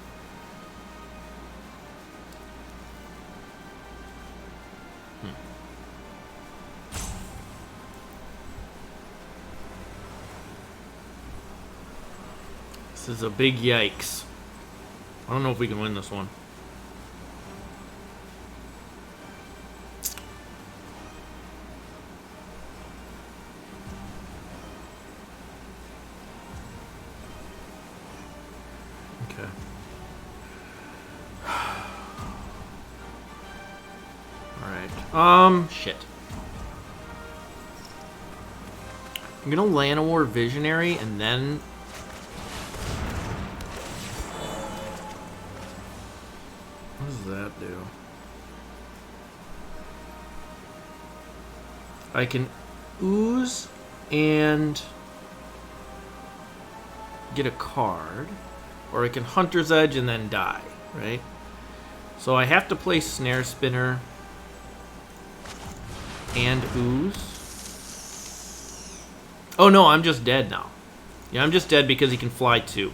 This is a big yikes. I don't know if we can win this one. Shit. I'm gonna Llanowar Visionary and then... What does that do? I can ooze and get a card, or I can Hunter's Edge and then die, right? So I have to play Snare Spinner and ooze. Oh no, I'm just dead now. Yeah, I'm just dead because he can fly too.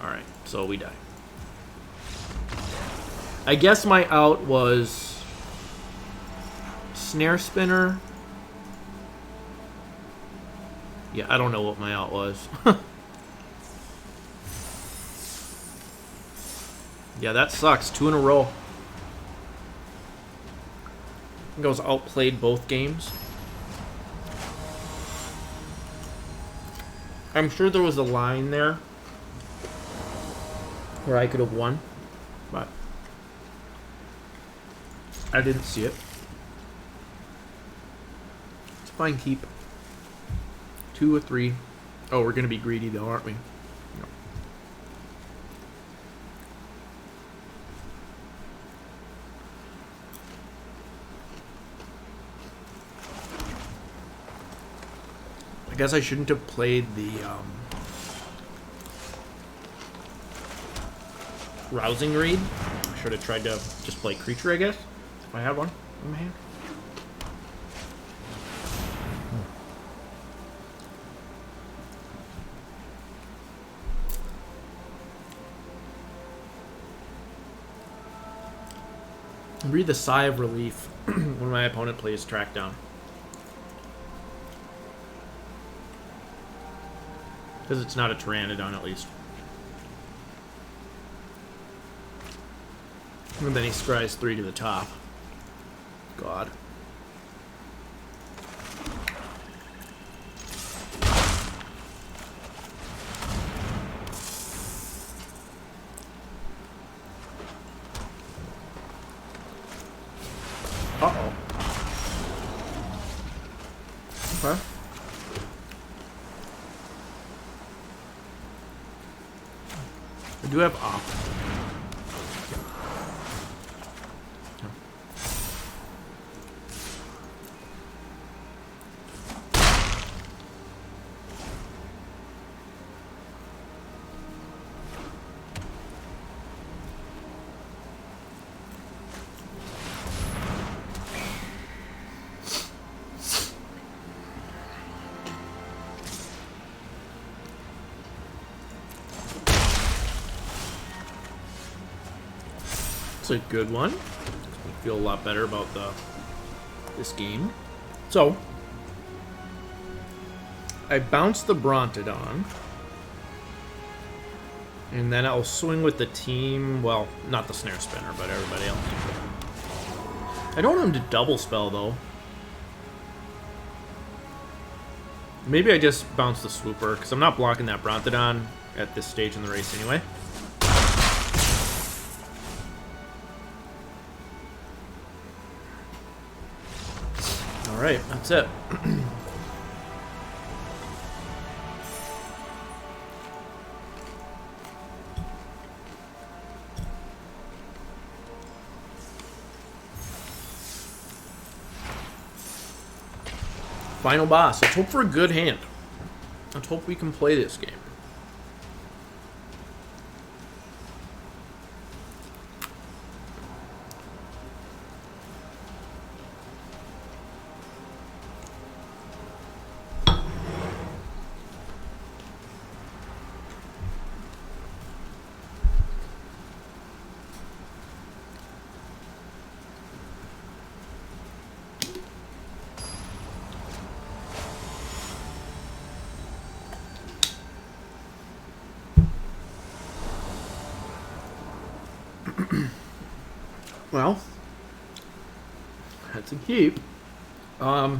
Alright, so we die. I guess my out was Snare Spinner. Yeah, I don't know what my out was. Yeah, that sucks. 2 in a row. I think I was outplayed both games. I'm sure there was a line there where I could have won, but I didn't see it. It's fine, keep. 2 or 3. Oh, we're going to be greedy though, aren't we? No. I guess I shouldn't have played the rousing read. I should have tried to just play creature, I guess, if I had one in my hand. Breathe a sigh of relief when my opponent plays track down. Because it's not a Pteranodon, at least. And then he scries 3 to the top. God. Uh-oh. Okay. I do have op. It's a good one. Makes me feel a lot better about this game. So, I bounce the Brontodon, and then I'll swing with the team. Well, not the Snare Spinner, but everybody else. I don't want him to double spell though. Maybe I just bounce the Swooper because I'm not blocking that Brontodon at this stage in the race anyway. Alright, that's it. Final boss. Let's hope for a good hand. Let's hope we can play this game. Well, that's a keep. I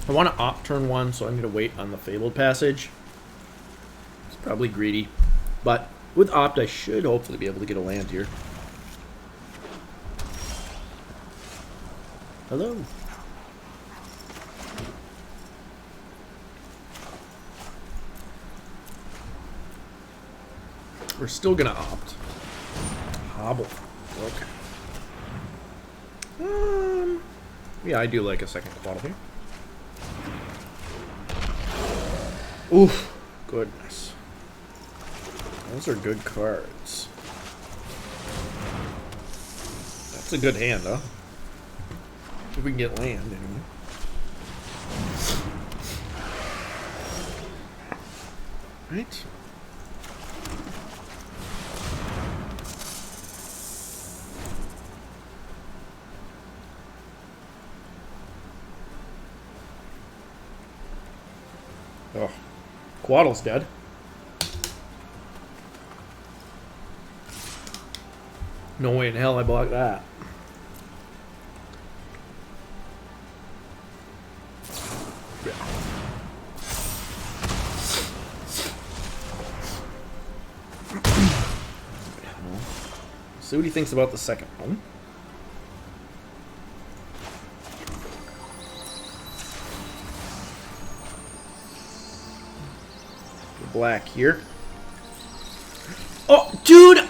want to opt turn 1, so I'm going to wait on the Fabled Passage. It's probably greedy, but with opt, I should hopefully be able to get a land here. Hello. We're still going to opt. Hobble. Okay. Yeah, I do like a second Quaddle here. Oof. Goodness. Those are good cards. That's a good hand, huh? If we can get land, anyway. Right. Oh, Quaddle's dead. No way in hell I blocked that. See what he thinks about the second one. Black here. Oh, dude!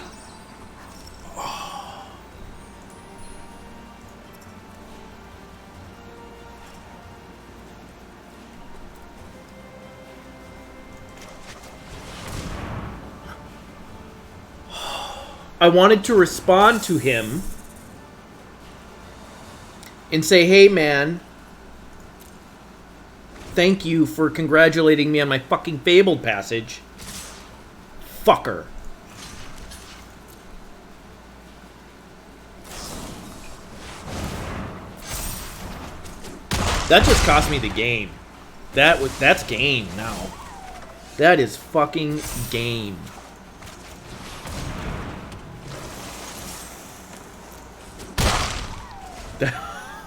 I wanted to respond to him and say, hey, man, thank you for congratulating me on my fucking Fabled passage. Fucker. That just cost me the game. That's game now. That is fucking game.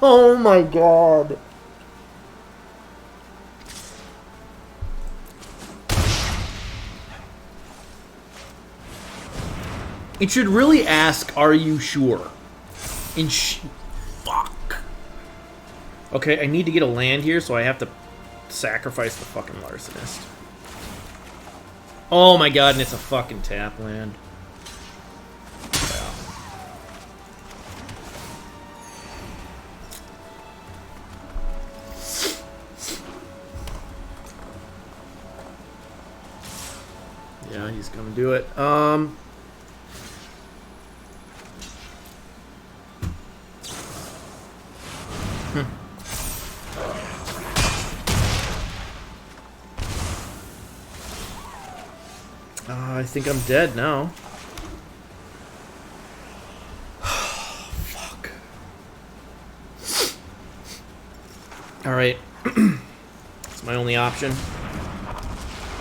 Oh my god. It should really ask, are you sure? Fuck. Okay, I need to get a land here, so I have to sacrifice the fucking Larcenist. Oh my god, and it's a fucking tap land. Yeah, he's gonna do it. I think I'm dead now. Fuck. Alright. It's my only option.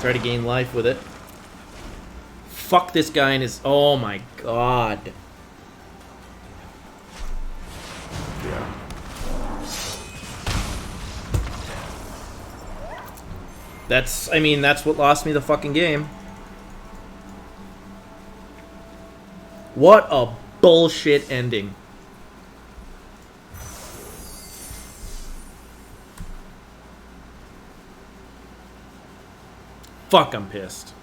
Try to gain life with it. Fuck this guy and his... Oh my god. Yeah. I mean, that's what lost me the fucking game. What a bullshit ending. Fuck, I'm pissed.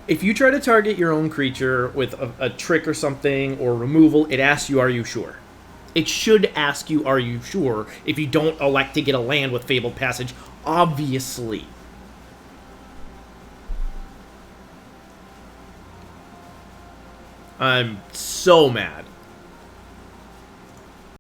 If you try to target your own creature with a trick or something, or removal, it asks you, are you sure? It should ask you, are you sure, if you don't elect to get a land with Fabled Passage, obviously. I'm so mad.